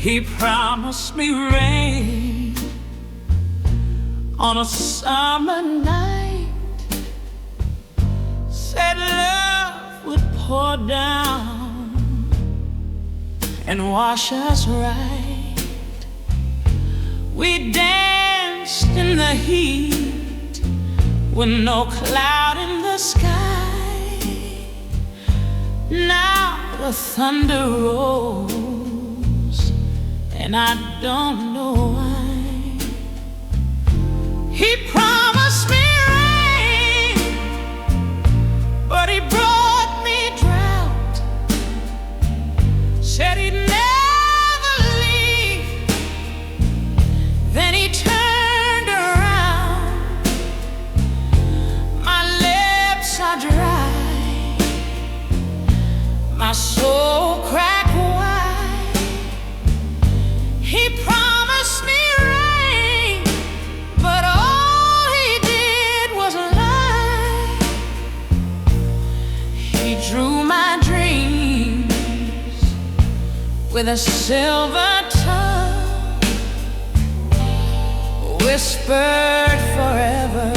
He promised me rain on a summer night, said love would pour down and wash us right. We danced in the heat with no cloud in the sky. Now the thunder rolls and I don't know why. He promised me rain, but he brought me drought. Said he'd never leave, then he turned around. My lips are dry, my soul cracked wide. He promised me rain, but all he did was lie. He drew my dreams with a silver tongue, whispered forever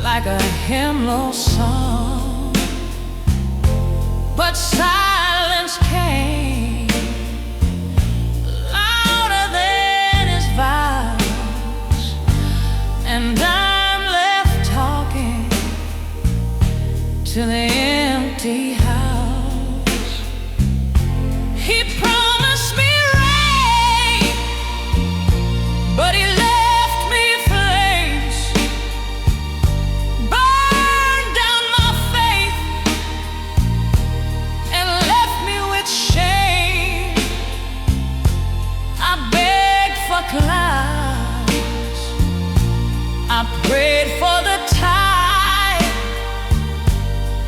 like a hymnal song. But silence came louder than his vows, and I'm left talking to the empty house. He promised me rain, but he left me flames, burned down my faith and left me with shame. I begged for clouds, I prayed for the tide.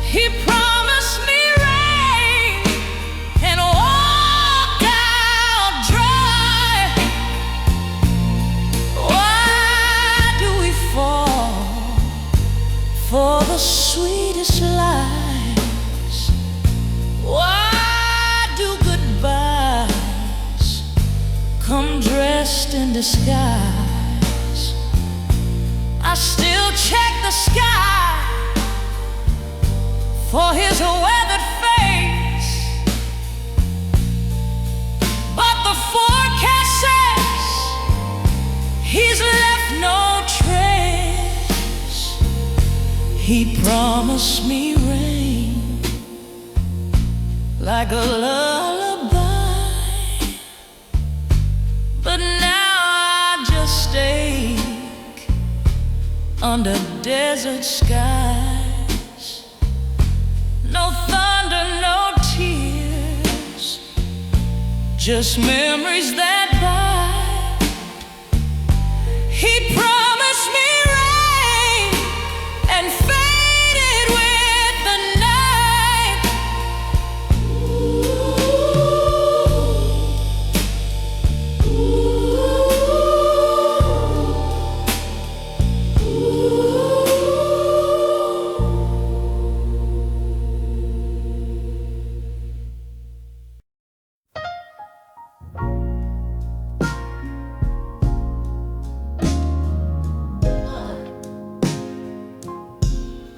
He promised me rain and walked out dry. Why do we fall for the sweetest lies? Why do goodbyes come dressed in disguise? I still check the sky for his weathered face, but the forecast says he's left no trace. He promised me rain like a lullaby, but now I just ache under desert skies. No thunder, no tears, just memories that bite. He promised me rain and faded with the night.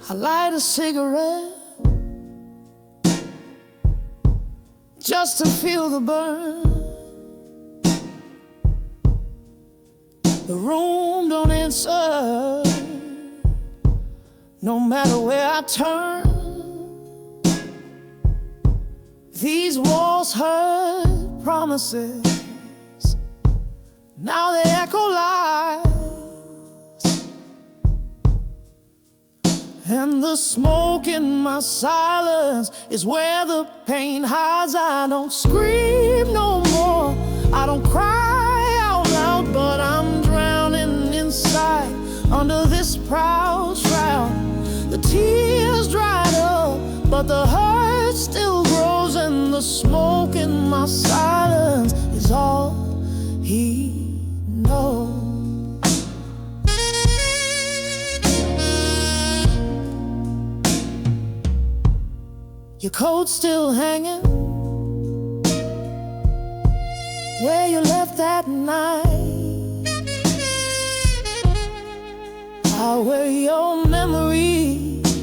I light a cigarette just to feel the burn. The room don't answer, no matter where I turn. These walls heard promises, now they echo lies. And the smoke in my silence is where the pain hides. I don't scream no more, I don't cry out loud, but I'm drowning inside under this proud shroud. The tears dried up, but the hurt still grows, and the smoke in my silence is all he knows. Your coat's still hanging, where you left that night. How were your memories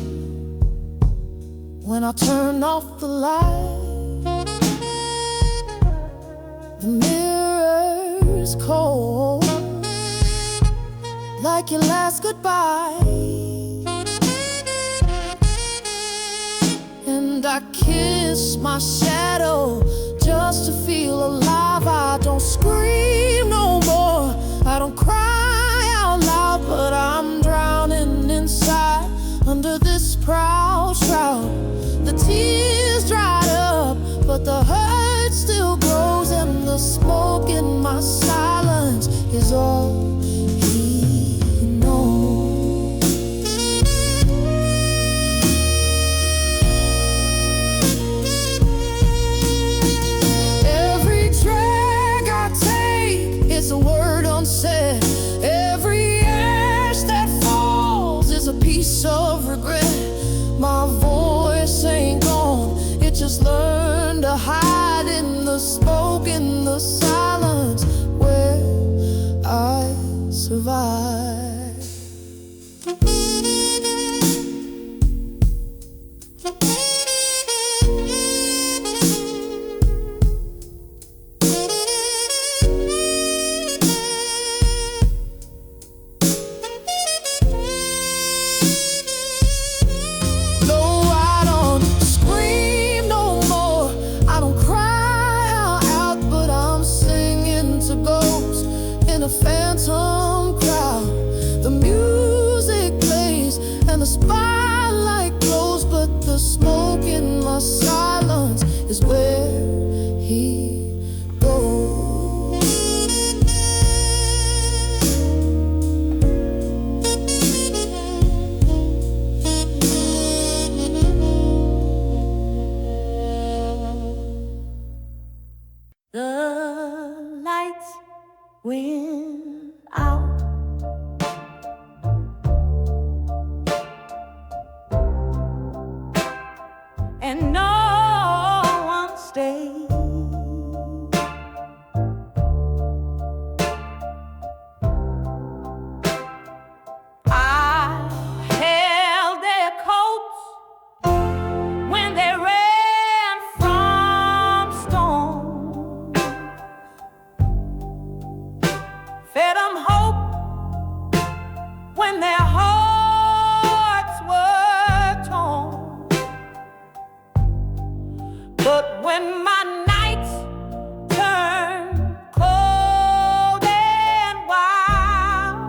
when I turned off the light? The mirror's cold, like your last goodbye. And I kiss my shadow just to feel alive. I don't scream no more, I don't cry out loud, but I'm drowning inside under this proud shroud. The tears dried up, but the hurt still grows, and the smoke in my silence is all he knows. Every drag I take is a word unsaid. Every ash that falls is a piece of regret. My voice ain't gone, it just learned to hide in the smoke, in the silence where I survive. In a phantom crowd, the music plays and the spotlight glows, but the smoke in my silence is where he goes. The lights went out, and no one stayed. I held their coats when they ran from storm, fed them hope when their hearts were torn. But when my nights turned cold and wild,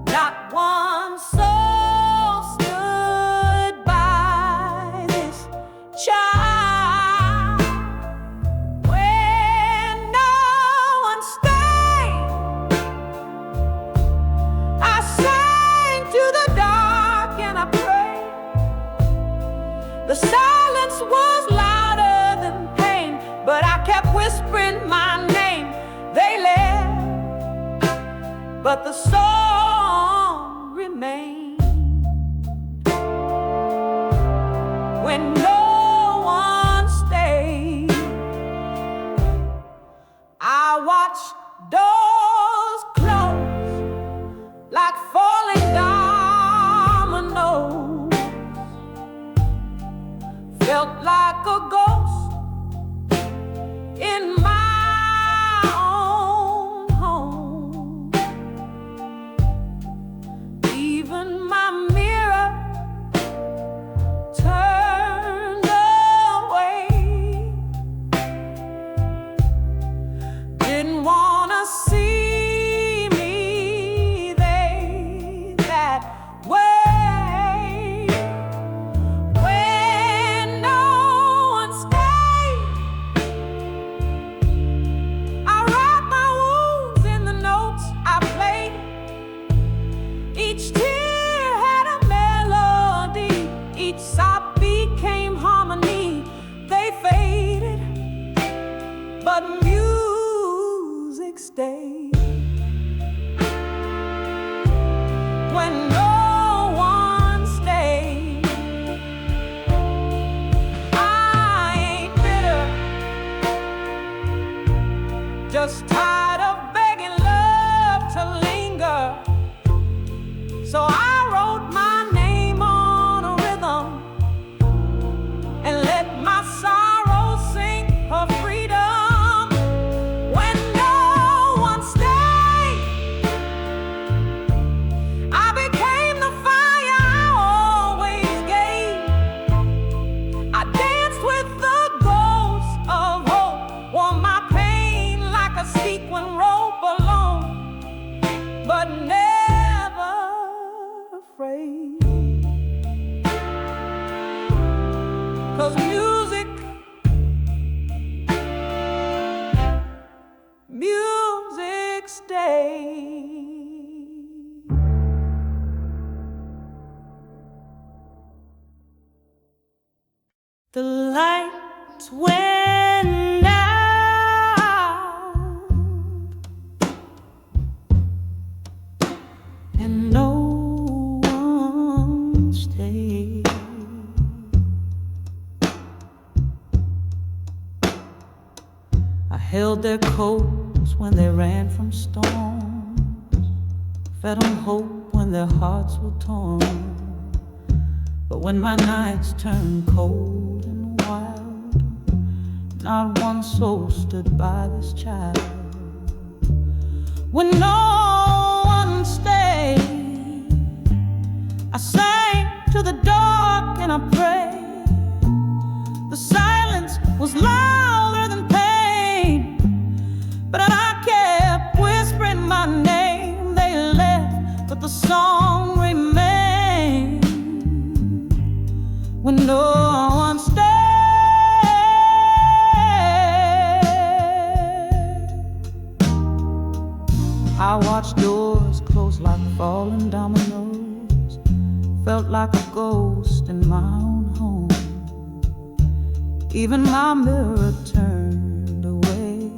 not one soul stood by this child. When no one stayed, I sang to the dark and I prayed. The silence was louder than pain, but I kept whispering my name. They left, but the song remained. When no one stayed, I watched doors close like falling dominoes. Felt like a ghost in my own home. Even my mirror turned away. Didn't wanna see me that way. When no one stayed, I wrote my wounds in the notes I played. Each tear had a melody, each sob became harmony. They faded, but music stayed. When no one stayed, I ain't bitter, lights went out and no one stayed. I held their coats when they ran from storms, fed them hope when their hearts were torn. But when my nights turned cold and wild, not one soul stood by this child. When no one stayed, I sang to the dark and I prayed. The silence was louder than pain, but I kept whispering my name. They left, but the song remained. When no one stayed, I watched doors close like falling dominoes. Felt like a ghost in my own home. Even my mirror turned away,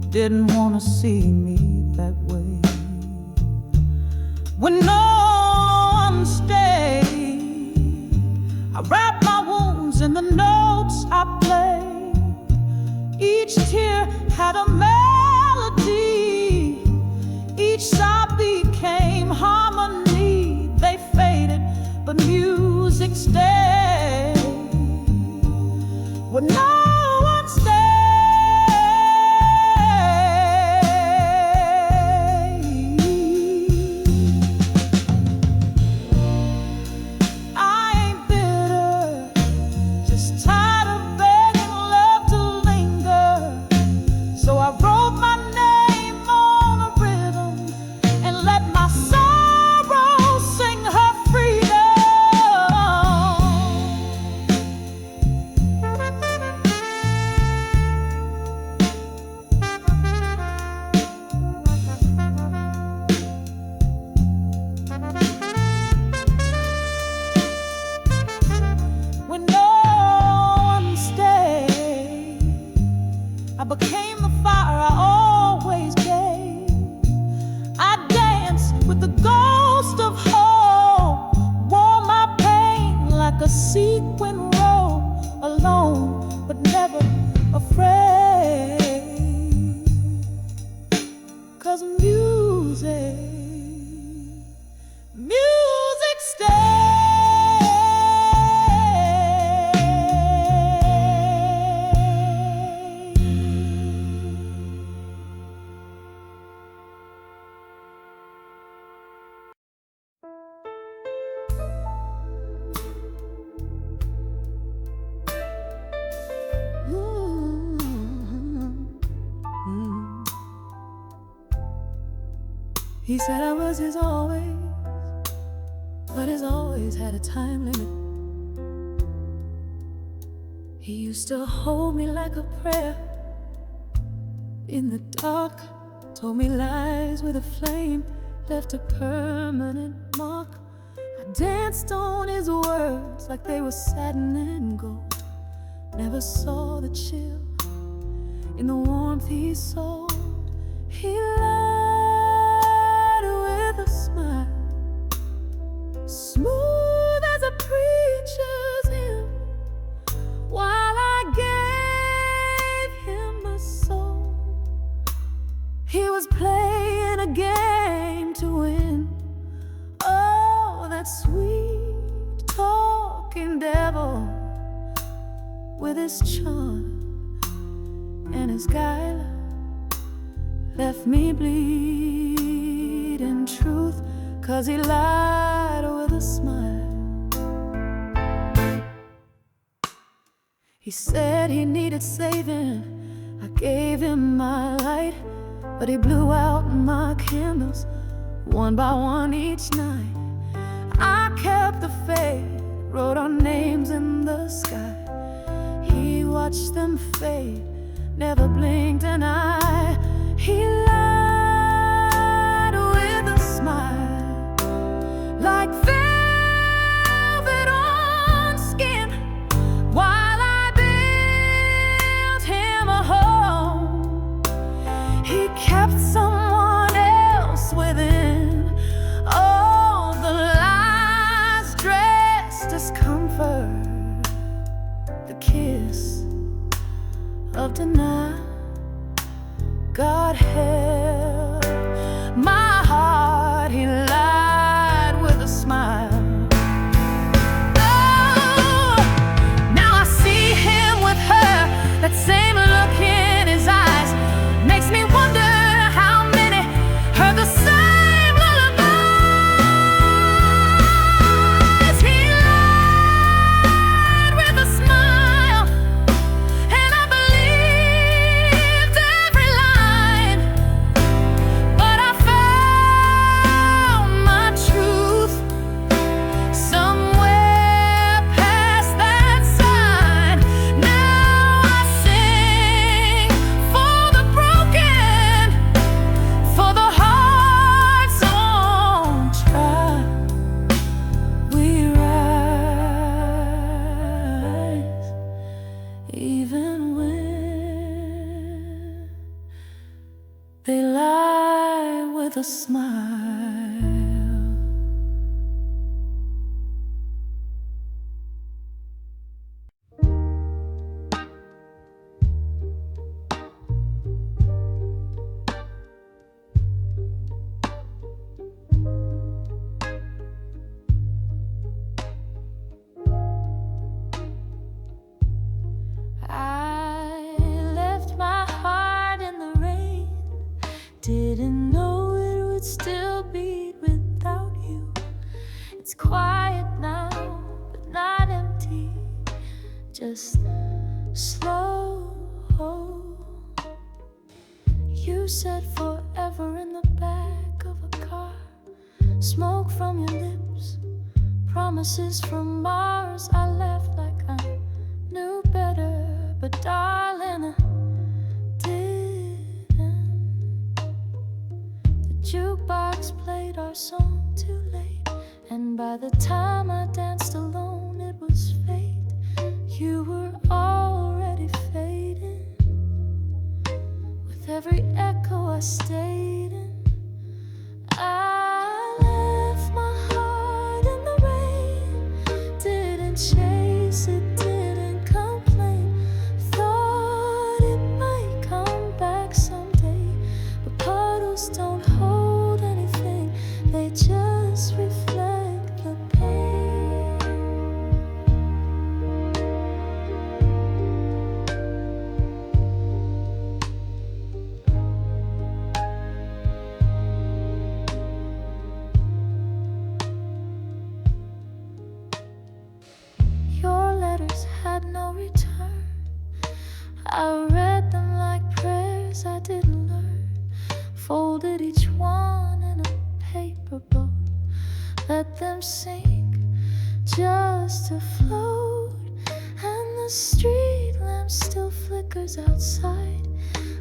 didn't want to see me that way. When no one stayed, I wrapped my wounds in the notes I played. Each tear had a melody, each sigh became harmony. They faded, but music stayed. When no one stayed, I became the fire I always gave. I danced with the ghost of hope, wore my pain like a sequin robe, alone but never afraid. 'Cause music stays. He said I was his always, but his always had a time limit. He used to hold me like a prayer in the dark, told me lies with a flame, left a permanent mark. I danced on his words like they were satin and gold, never saw the chill in the warmth he sold. He lied with a smile, smooth as a preacher's hymn, while I gave him my soul. He was playing a game to win. Oh, that sweet talking devil with his charm and his guile left me bleed in truth, 'cause he lied with a smile. He said he needed saving, I gave him my light, but he blew out my candles one by one each night. I kept the faith, wrote our names in the sky. He watched them fade, never blinked an eye. He lied with a smile, like velvet on skin, while I of denial. God help my heart, he lied with a smile. Oh, now I see him with her, that same look in his eyes makes me wonder how many heard the same lullabies. He lied with a smile, and I believed every line. But I found my truth somewhere past that sign. Now I sing for the broken, for the hearts on trial. We rise, even when they lie with a smile. I left my heart in the rain, didn't know it would still beat without you. It's quiet now, but not empty, just slow. You said forever in the back of a car, smoke from your lips, promises from Mars. I left like I knew better, but darling, I didn't. The jukebox played our song too late, and by the time I danced alone, it was fate. You were already fading. With every echo I stayed in, I left my heart in the rain, didn't chase it, didn't complain. Thought it might come back someday, but puddles don't hold anything, they just reflect the pain. Your letters had no return. I read them like prayers I didn't learn, folded each one in a paper boat, let them sink just to float. And the street lamp still flickers outside,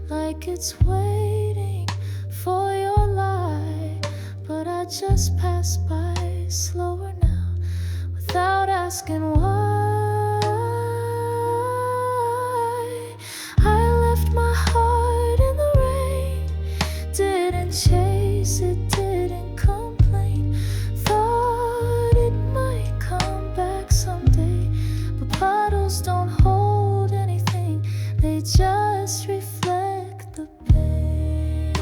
like it's waiting for your light. But I just pass by slower now, without asking why. I left my heart in the rain, didn't chase it, didn't complain. Thought it might come back someday, but puddles don't hold anything, they just reflect the pain.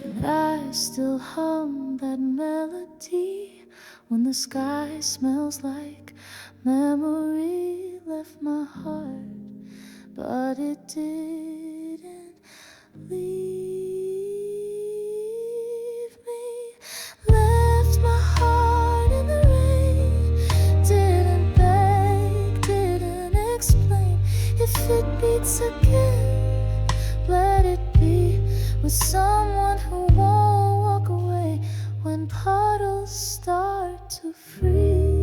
And I still hum that melody when the sky smells like memory. Left my heart, but it didn't leave me. Left my heart in the rain, didn't beg, didn't explain. If it beats again, let it be with someone who won't walk away when puddles start to freeze.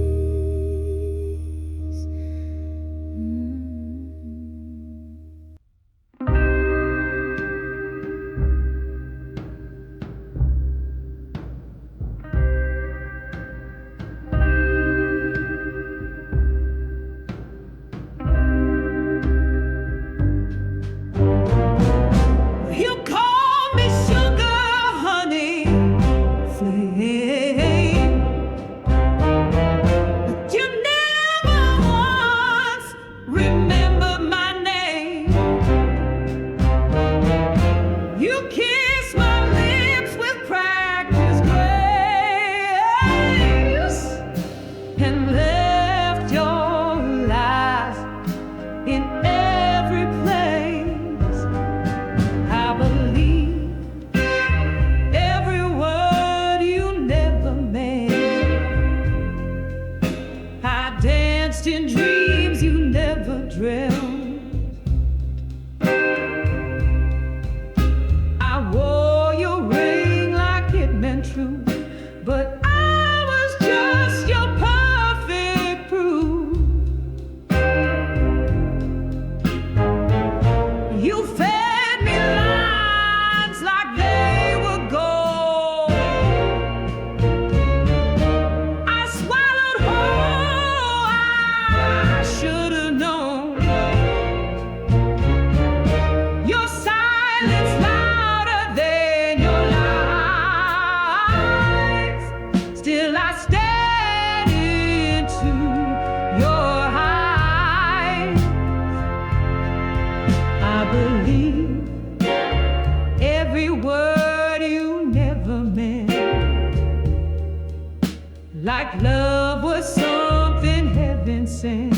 like love was something heaven sent.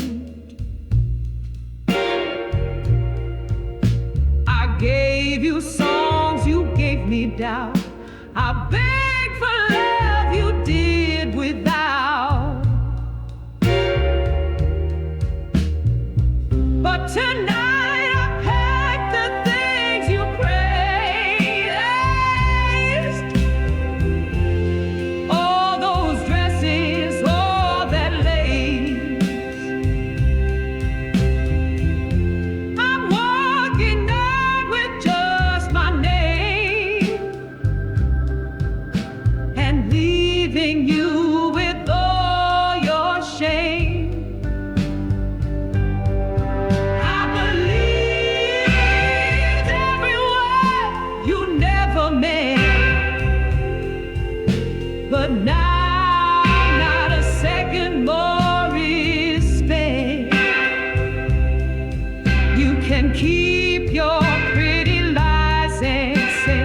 I gave you songs, you gave me doubt. I begged for love, you did without. But tonight I packed the things you praised. All those dresses, all that lace. I'm walking out with just my name and leaving you with all your shame. But now, not a second more is spent. You can keep your pretty lies and say,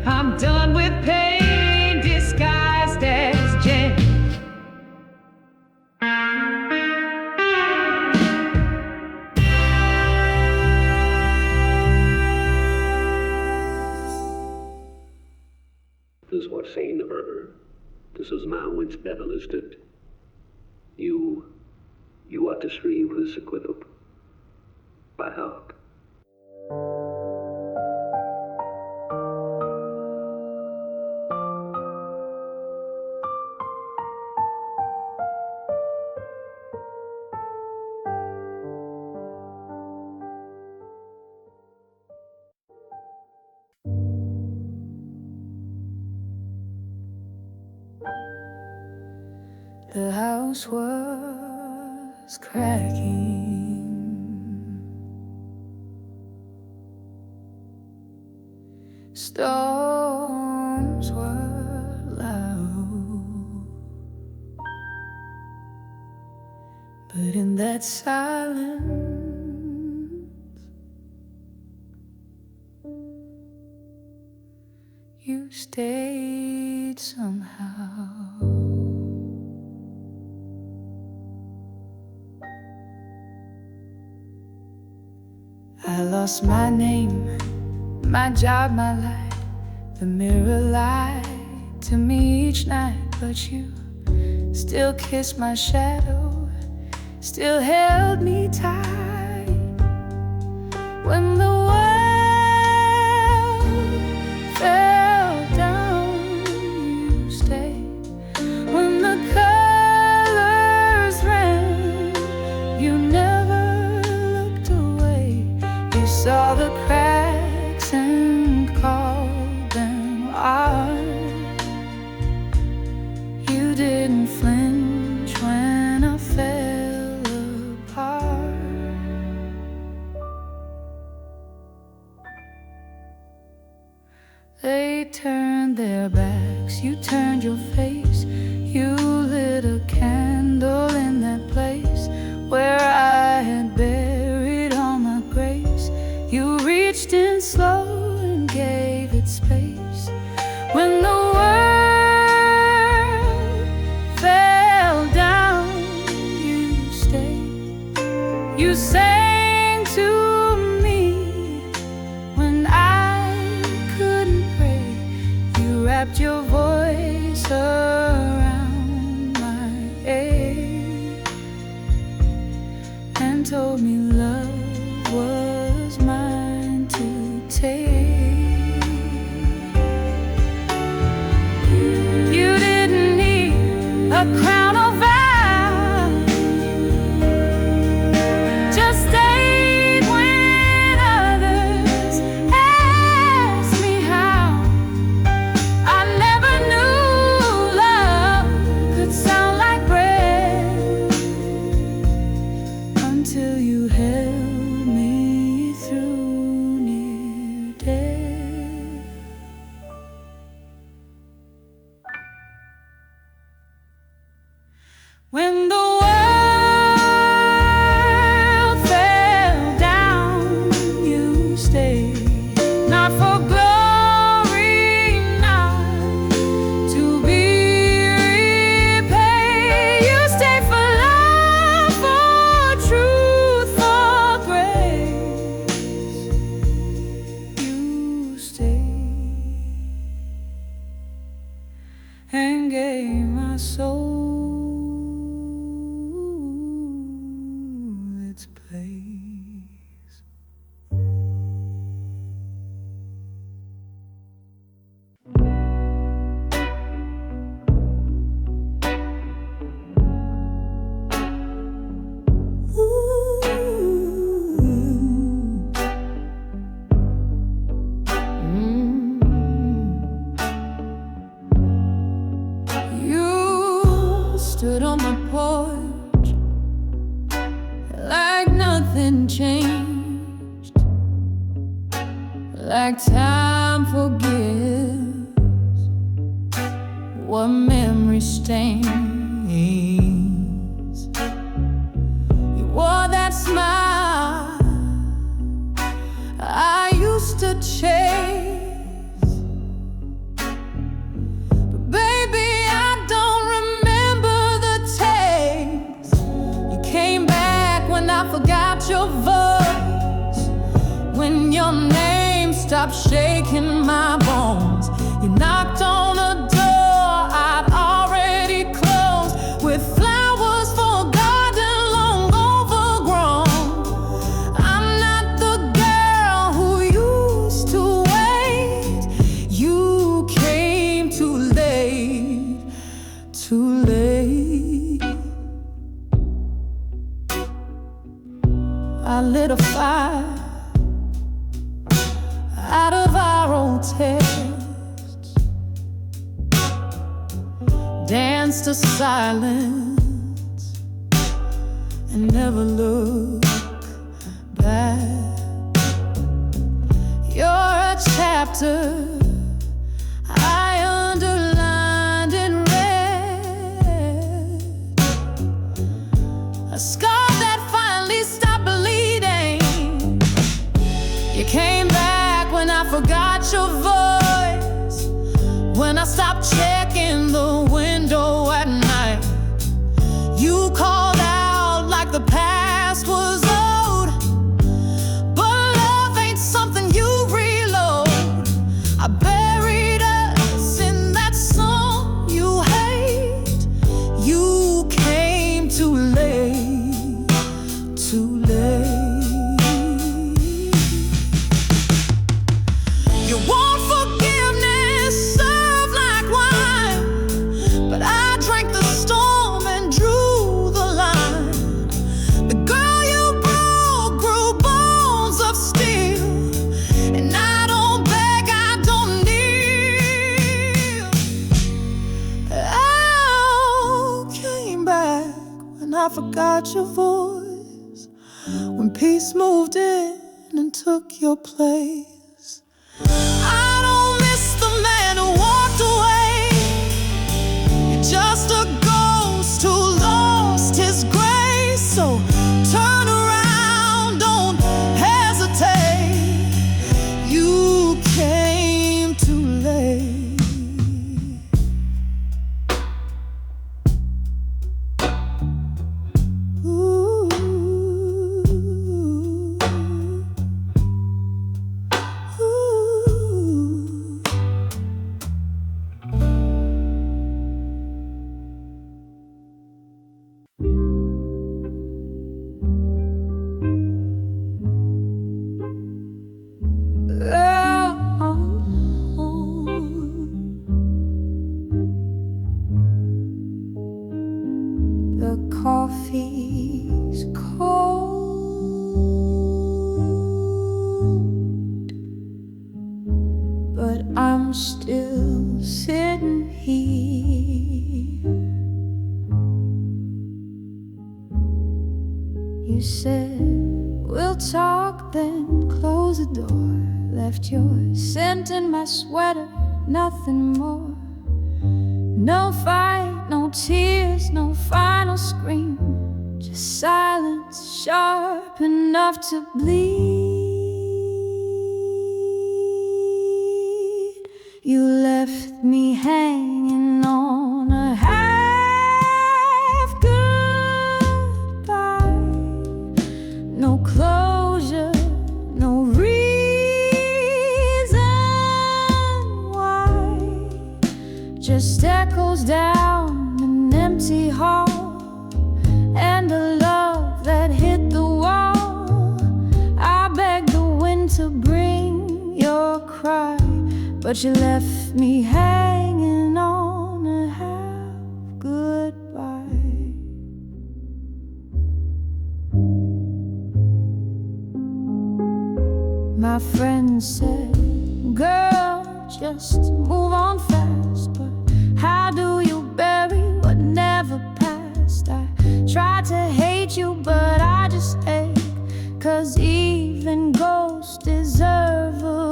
I'm done with pain disguised as gent. This is what saying to her, this is now whence better listed. You ought to stream this equitable by heart. The house was cracking. Storms were loud. But in that silence, you stayed somehow. I lost my name, my job, my life. The mirror lied to me each night, but you still kissed my shadow, still held me tight. When the world fell down, you stayed. When the colors ran, you never looked away. You saw the cracks and called them art. You didn't flinch when I fell apart. They turned their backs, you turned your face. You lit a candle in that place where I had buried all my grace. You reached in slow and gave it space. When the world fell down, you stayed. You sang to me when I couldn't pray. You wrapped your voice around my ache and told me love was mine to take. You didn't need a crown or vows, just stayed when others asked me how. I never knew love could sound like bread until you held me through near death. When the world fell down, you stayed. Not for glory, not nothing changed, like time forgives what memory stains. You wore that smile I used to chase, but baby, I don't remember the taste. You came back when I forgot your voice, when your name stopped shaking my bones. You knocked on a door I'd already closed, with flowers forgotten, long overgrown. I'm not the girl who used to wait. You came too late, too late. I lit a fire out of our old texts, danced to silence, and never looked back. You're a chapter I underlined in red, a scar that finally stopped bleeding. You came back when I forgot your voice, when I stopped checking the window at night. You called out like the past was old, but love ain't something you reload. I buried us in that song you hate. You came too late, too late. You want forgiveness served like wine, but I drank the storm and drew the line. The girl you broke grew bones of steel, and I don't beg, I don't kneel. I came back when I forgot your voice, when peace moved in and took your place. I don't miss the man who walked away. You're just a ghost who lost his grace. So turn around, don't hesitate. You came too late. Ooh. The coffee's cold, but I'm still sitting here. You said we'll talk, then close the door. Left your scent in my sweater, nothing more. No fight, no tears, no final scream, just silence sharp enough to bleed. You left me hanging on a half goodbye. No closure, no reason why, just echoes down an empty hall, and a love that hit the wall. I begged the wind to bring your cry, but you left me hanging on a half goodbye. My friend said, girl, just move on fast. But how do you bury what never passed? I tried to hate you, but I just ache, 'cause even ghosts deserve a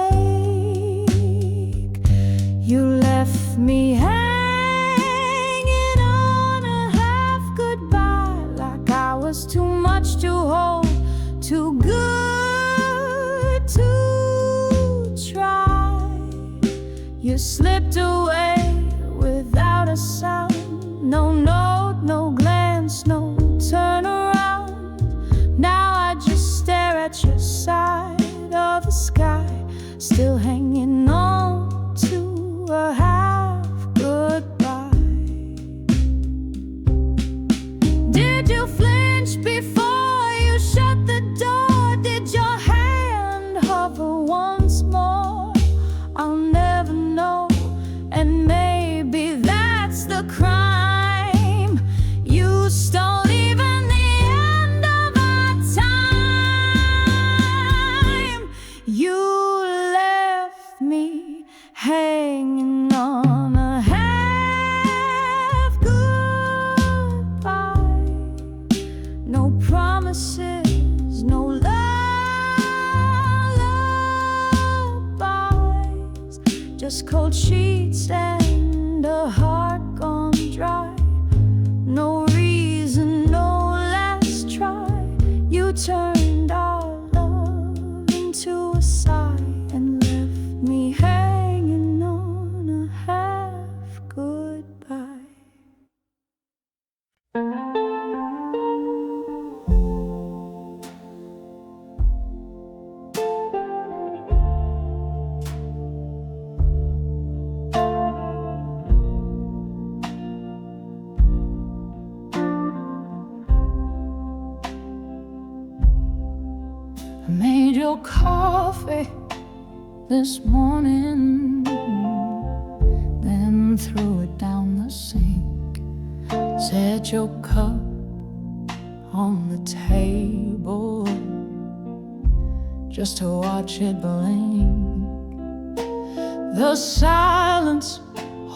wake. You left me hanging on a half goodbye, like I was too much to hold, too good to try. You slipped away without a sound, no note, no glance, no turnaround. Now I just stare at your side of the sky, still hanging on to a half goodbye. Did you flinch before you shut the door? Did your hand hover once more? I'll never know, and maybe that's the crime. You stole even the end of our time. You left me hanging on a half goodbye. No promises, no lullabies, just cold sheets and a heart gone dry. No reason, no last try. You turned our love into a sigh and left me hanging on a half goodbye. I made your coffee this morning, then threw it down the sink. Set your cup on the table just to watch it blink. The silence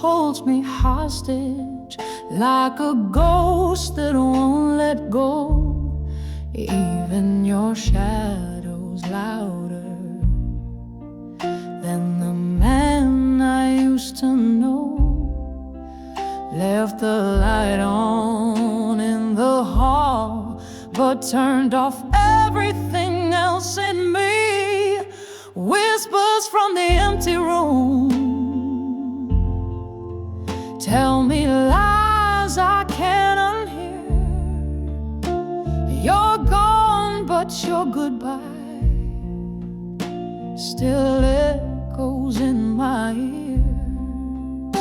holds me hostage, like a ghost that won't let go. Even your shadow's louder than the man I used to know. Left the light on in the hall, but turned off everything else in me. Whispers from the empty room tell me lies I can't unhear. You're gone, but your goodbye still echoes in my ears.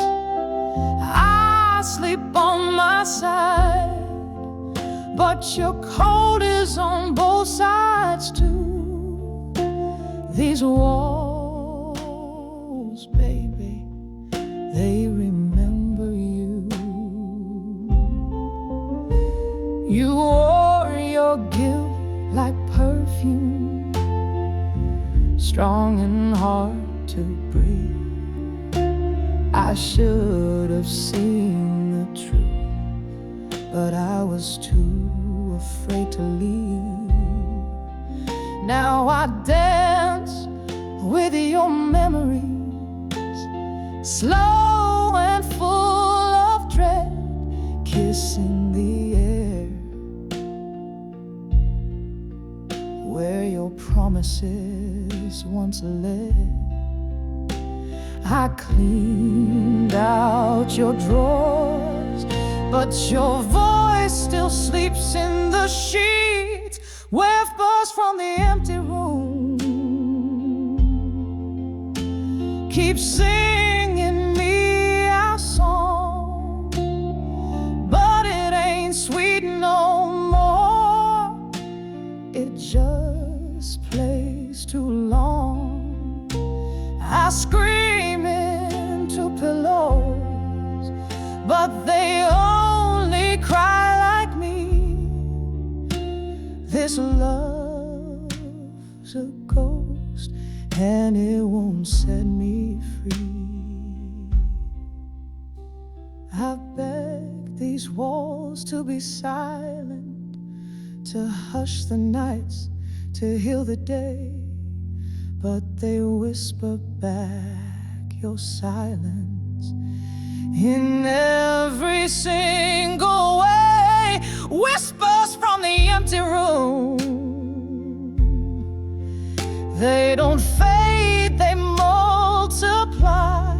I sleep on my side, but your cold is on both sides too. These walls, baby, they remember you. You wore your guilt like perfume, strong and hard to breathe. I should have seen the truth, but I was too afraid to leave. Now I dance with your memories, slow and full of dread, kissing the air where your promises once led. I cleaned out your drawers, but your voice still sleeps in the sheets. Whispers from the empty room keep singing me a song, but it ain't sweet no more. It just plays too long. I scream into pillows, but they only cry like me. This love's a ghost, and it won't set me free. I've begged these walls to be silent, to hush the nights, to heal the day, but they whisper back your silence in every single way. Whispers from the empty room, they don't fade, they multiply.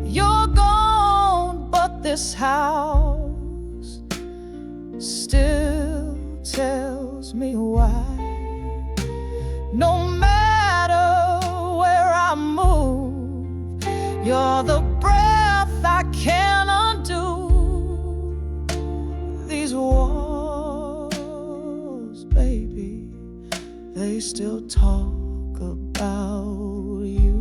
You're gone, but this house still tells me why. No matter where I move, you're the breath I can't undo. These walls, baby, they still talk about you.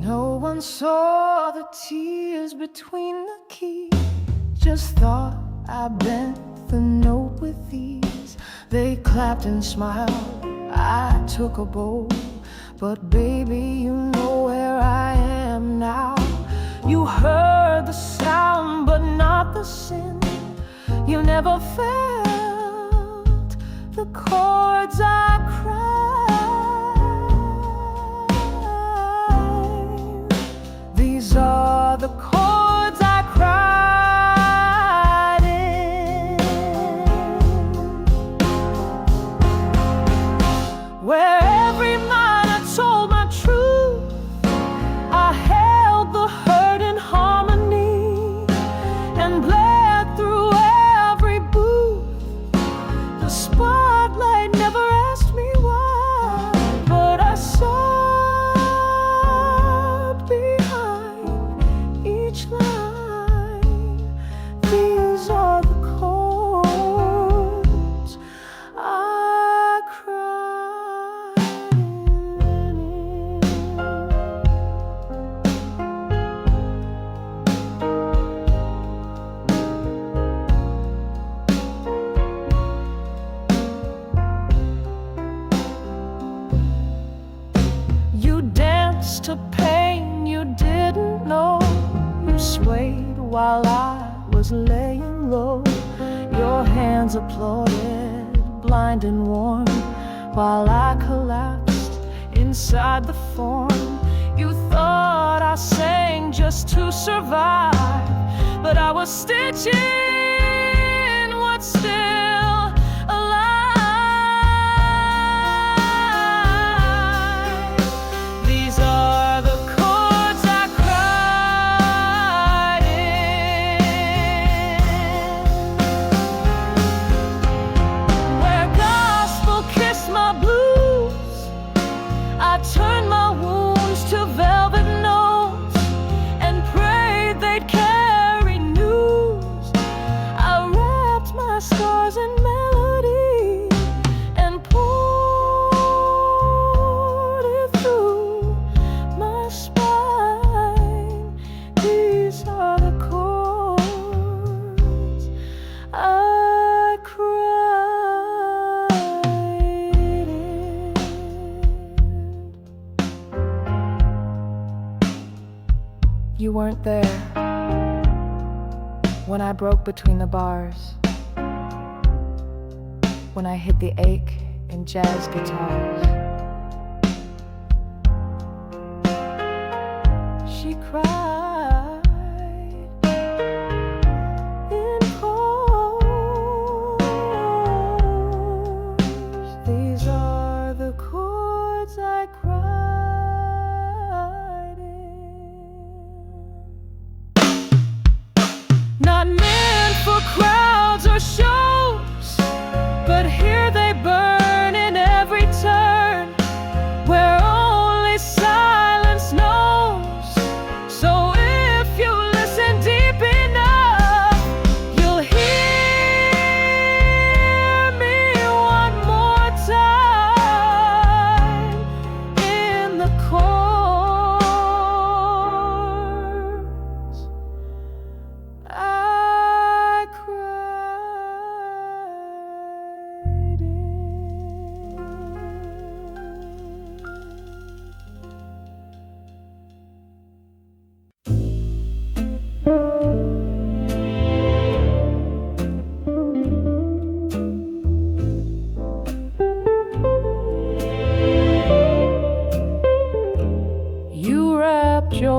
No one saw the tears between the keys, just thought I bent the note with ease. They clapped and smiled, I took a bow, but baby, you know where I am now. You heard the sound, but not the sin. You never felt the chords I cried. These are the chords I cried in, where every line I told my truth. I held the hurt in harmony and bled through every booth. The spotlight never asked me why, but I sobbed behind each line. These are the chords I cried in. You danced to pain you didn't know. You swayed while I was laying low. Your hands applauded, blind and warm, while I collapsed inside the form. You thought I sang just to survive, but I was stitching what's still alive. These are the chords I cried in, where gospel kissed my blues. I turned my wounds to velvet notes and prayed they'd carry news. I wrapped my scars in melody and poured it through my spine. These are the chords I cried in. You weren't there when I broke between the bars, when I hid the ache in jazz guitars. She cried in chords. These are the chords I cried in. Not meant for crowds or shows, but here they burn in every turn, where only silence knows. So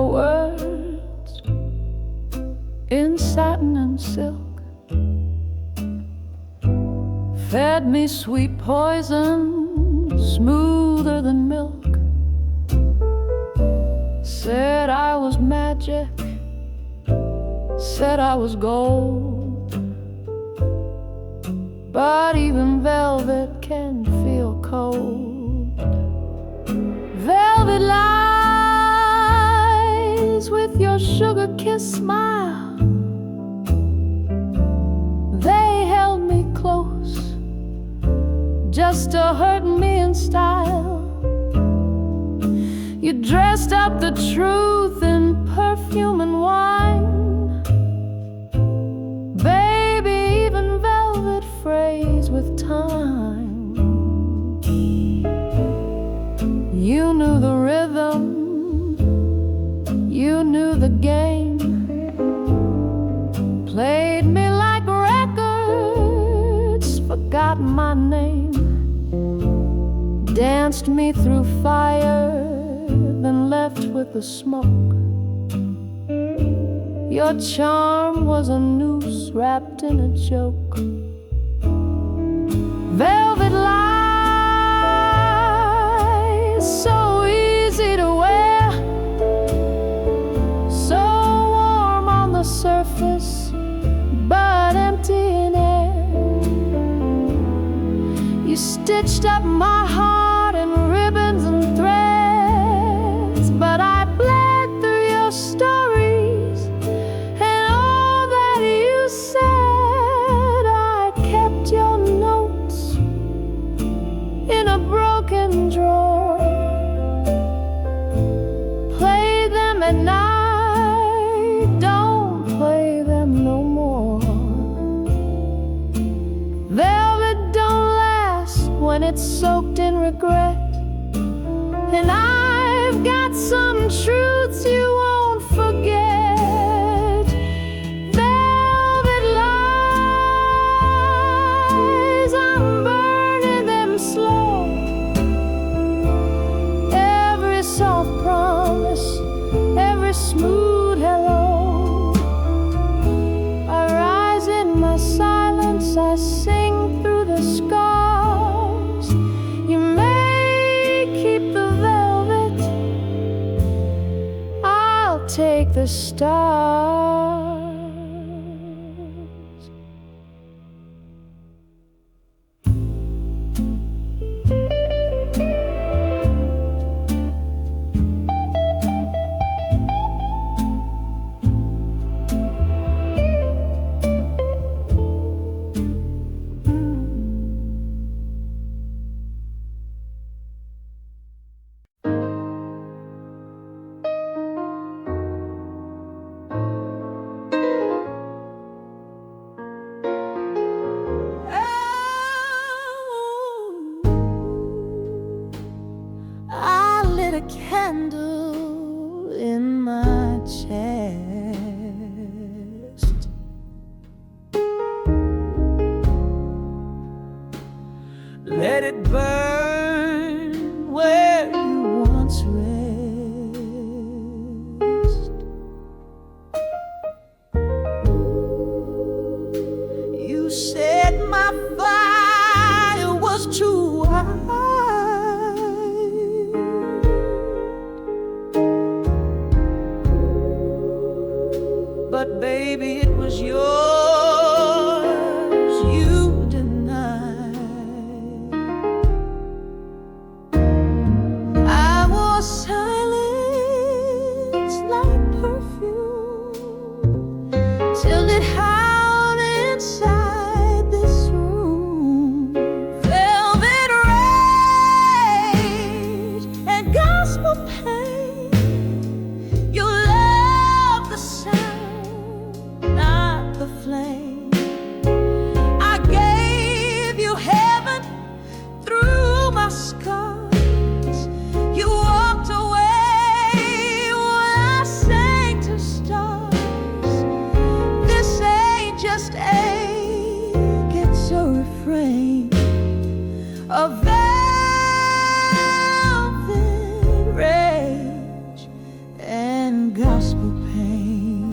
your words in satin and silk, fed me sweet poison, smoother than milk. Said I was magic, said I was gold, but even velvet can feel cold. Velvet lies with your sugar kiss smile. They held me close just to hurt me in style. You dressed up the truth in perfume and wine. Baby, even velvet frays with time. You knew the rhythm, you knew the game, played me like records, forgot my name, danced me through fire, then left with the smoke. Your charm was a noose wrapped in a joke. Velvet lies, so easy to wear, so warm on the surface, but empty in air. You stitched up my heart in ribbons and threads, but I bled through your stories and all that you said. I kept your notes in a broken drawer, play them at night, don't play them no more. Velvet don't last when it's soaked in regret, and I've got some truths you won't forget. Velvet lies, I'm burning them slow. Every soft promise, every smooth hello. I rise in my silence, I sing through the scars. You may keep the velvet, I'll take the stars. I lit a candle in my chest. Let it burn where you once rest. You said my fire was too high, but baby, it was yours you denied. I was silence like perfume till it howled inside this room. Velvet rage and gospel pain. You love the sound, not the flame. I gave you heaven through my scars. You walked away when I sang to stars. This gospel pain.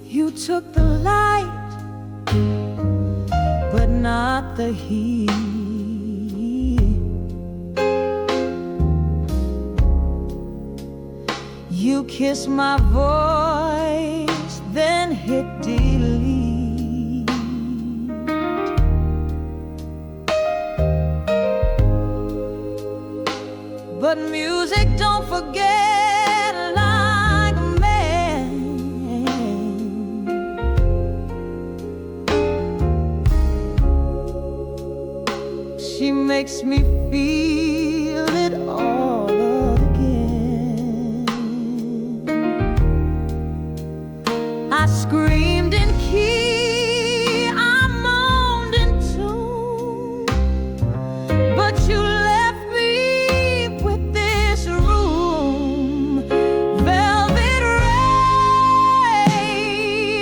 You took the light, but not the heat. You kissed my voice, then hit delete. But music don't forget like a man. She makes me feel it all again. I screamed in key, I moaned in tune, but you left me with this room. Velvet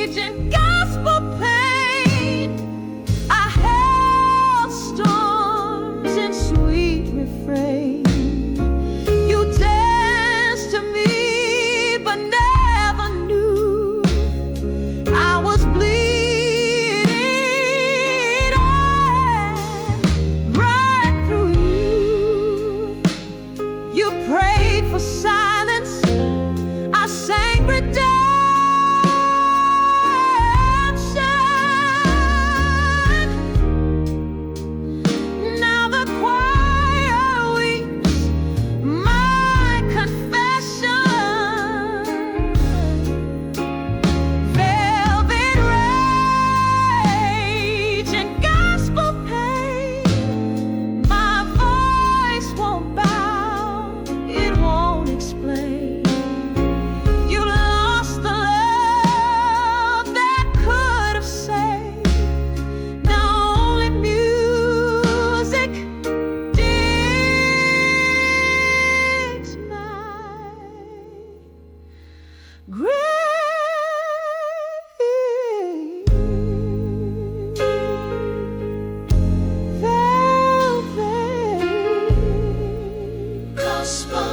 rage and gospel pain. I held storms in sweet refrain. You danced to me, but never knew I was bleeding right through you. You prayed for silence, I sang redemption. Now the choir weeps my confession. Velvet rage and gospel pain. My voice won't bow, it won't explain. You lost the love that could have saved. Now only music digs my grave. Velvet gospel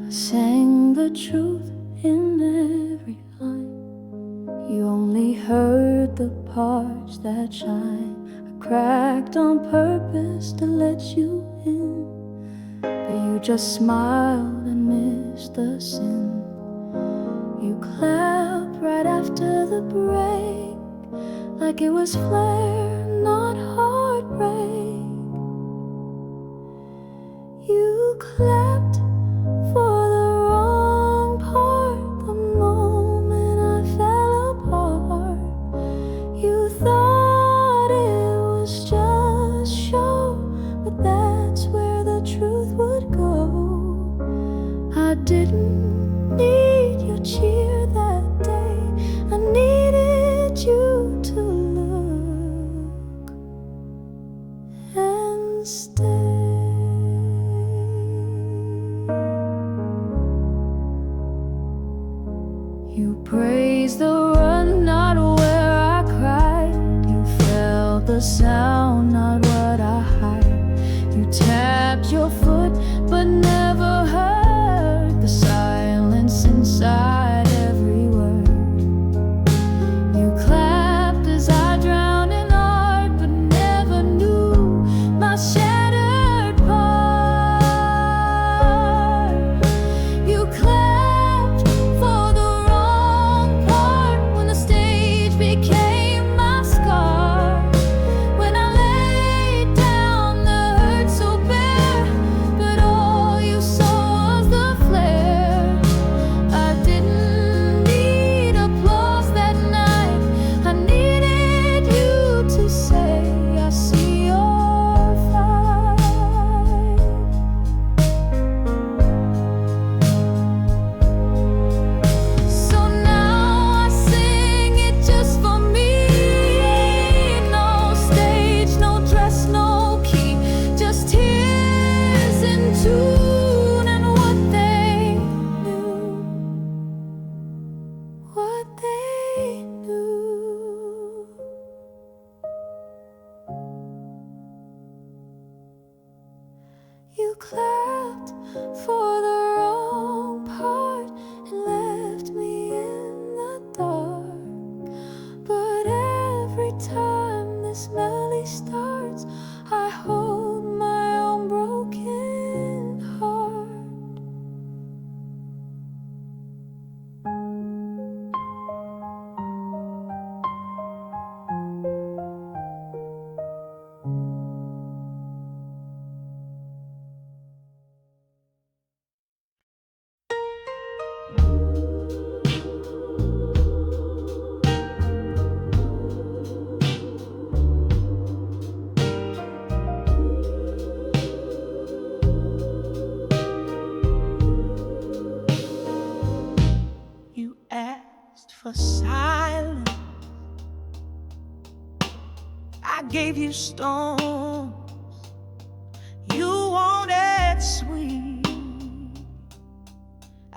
I sang the truth in every line. You only heard the parts that shine. I cracked on purpose to let you in, but you just smiled and missed the sin. You clapped right after the break, like it was flair, not heartbreak. You clapped for the wrong part the moment I fell apart. You thought it was just show, but that's where the truth would go. I didn't need your cheer that day, I needed you to look and stay. You praised the run, not where I cried. You felt the sound, not what I hide. You tapped your foot, but never heard the silence inside every word. You clapped as I drowned in art, but never knew my shattered part. You clapped for the wrong part when the stage became my scar. When I laid down the hurt so bare, but all you saw gave you stones, you wanted sweet.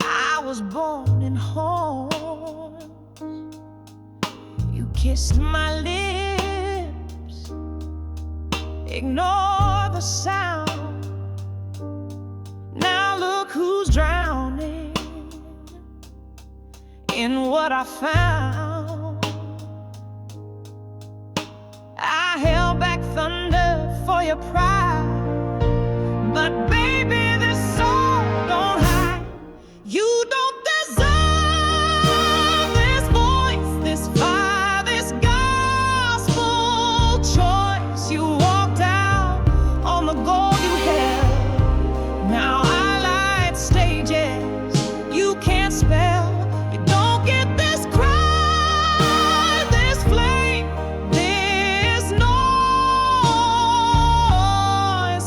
I was born in horns, you kissed my lips, ignore the sound. Now look who's drowning in what I found. I held back thunder for your pride, but baby, this soul don't hide. You don't deserve this voice, this fire, this gospel choice. You walked out on the goal you held. Now I light stages you can't spell. You don't get this cry, this flame, this noise,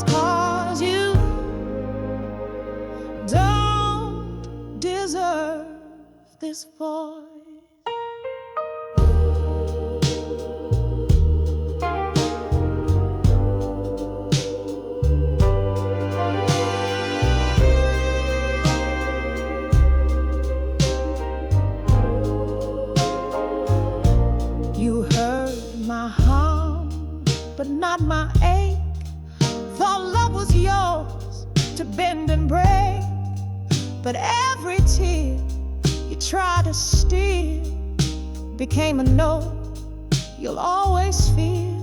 'cause you don't deserve this voice. You heard my hum, but not my ache. Thought love was yours to bend and break, but every tear you tried to steal became a note you'll always feel.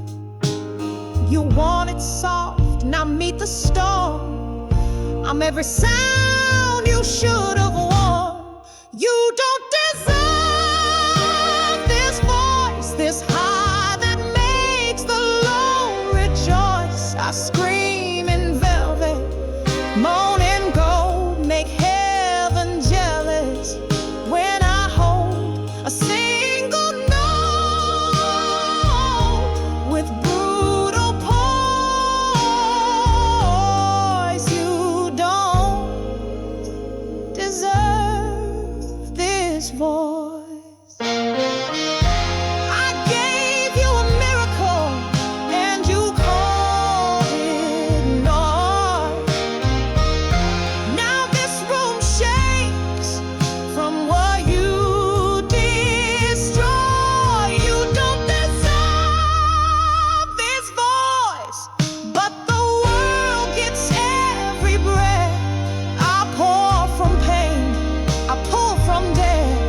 You want it soft, now meet the storm. I'm every sound you should have worn. You don't deserve this voice, this high that makes the low rejoice. I scream in velvet, moan in gold, make heaven jealous when I hold a single note with brutal poise. You don't deserve this voice. I gave you a miracle and you called it noise. Now this room shakes from what you destroy. You don't deserve this voice, but the world gets every breath. I pour from pain, I pull from death.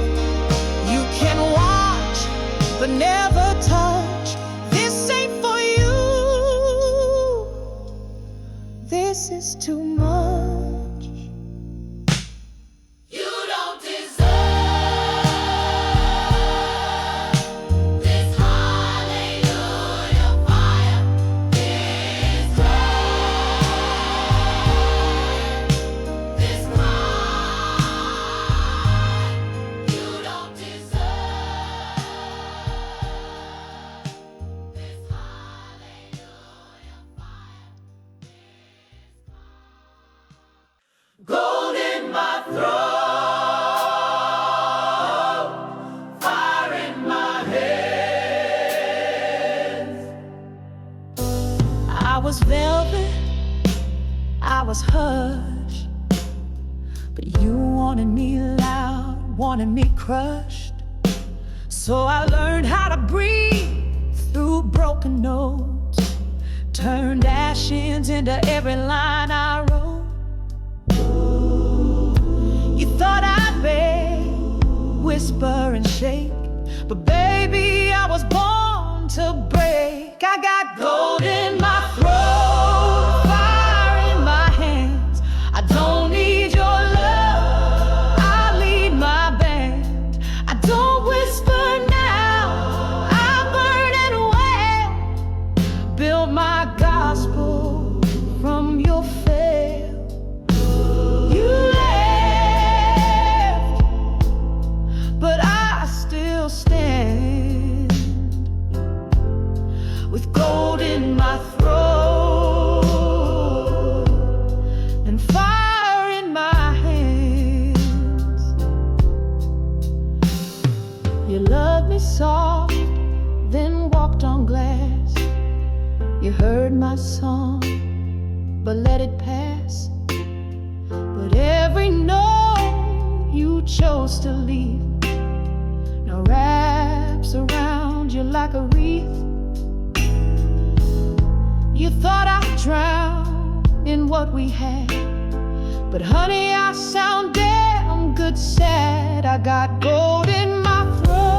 You can watch, but never touch. This ain't for you. This is too much. You don't deserve this hallelujah fire, this cry, this cry. You don't deserve this hallelujah fire, gold in my throat, fire in my hands. I was velvet, I was hush, but you wanted me loud, wanted me crushed. So I learned how to breathe through broken notes, turned ashes into every line I wrote. You thought I'd beg, whisper and shake, but baby, I was born to break. I got gold in my throat, fire in my hands. I don't need your love, I lead my band. I don't whisper now, I burn and wail. Build my gospel from your fail. You left, but I still stand. chose to leave. Now wraps around you like a wreath. You thought I'd drown in what we had, but honey, I sound damn good sad. I got gold in my throat.